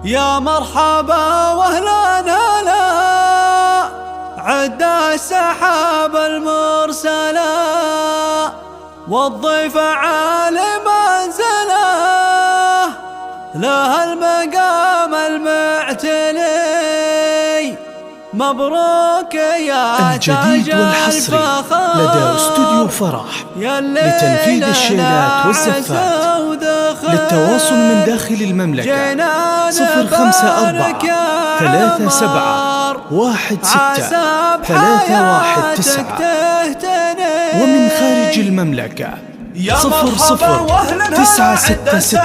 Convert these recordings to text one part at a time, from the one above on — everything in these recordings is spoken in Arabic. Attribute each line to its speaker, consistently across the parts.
Speaker 1: يا مرحبا واهلا هلا عد السحاب المرسلة والضيف عالي منزله له المقام المعتلي. مبروك يا
Speaker 2: الجديد والحصري لدى استوديو فرح لتنفيذ الشيلات والزفات. للتواصل من داخل المملكة 054 37 16 319 ومن خارج المملكة 00 966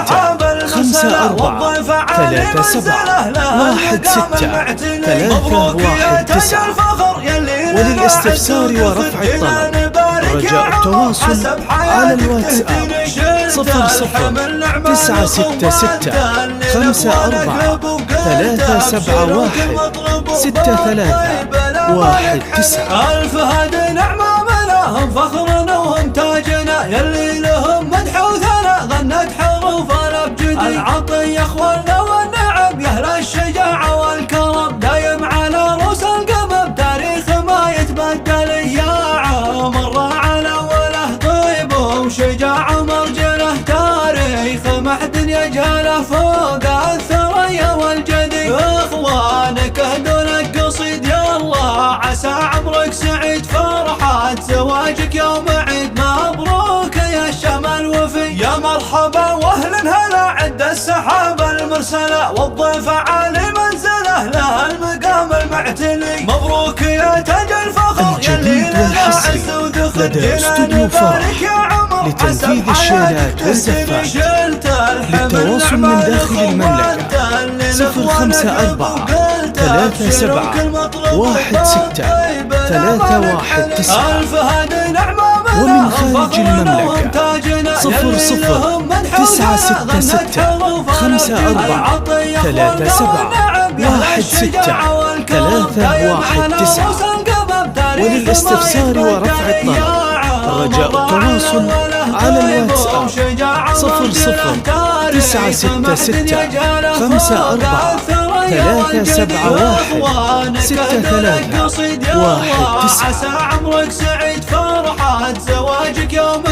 Speaker 2: 54 37 16 319. وللاستفسار ورفع الطلب رجاء التواصل على الواتساب 00 966 54 371 6319.
Speaker 1: ألف هدي نعمة منهم فخرنا وهم تاجنا يلي لهم مدح وثناء غنت حروفنا بجدي. العطية اخواننا والنعم يا اهل الشجاعة والكرم دايم على رؤوس القمم تاريخ ما يتبدل. يا مر على وله طيب وشجاعة مرجله تاريخ ما حد يجهله فوق الثريا والجدي. اخوانك اهدوا قصيد يا الله عسى عمرك سعيد فرحة زواجك يوم عيد. مبروك يا الشمال وفي يا مرحبا واهلا هلا عد السحاب المرسلة والضيف عالي منزله له المقام المعتلي. مبروك يا تاج الفخر
Speaker 2: الجديد والحصري لدى استوديو فرح لتنفيذ الشيلات والزفات. للتواصل من داخل المملكة 054 37 16 319 ومن خارج المملكة 00 966 54 37 16 319. وللاستفسار ورفع الطلب رجاء التواصل على الواتساب 00 966 54 371 6319.
Speaker 1: عسى عمرك سعيد فرحة زواجك يوم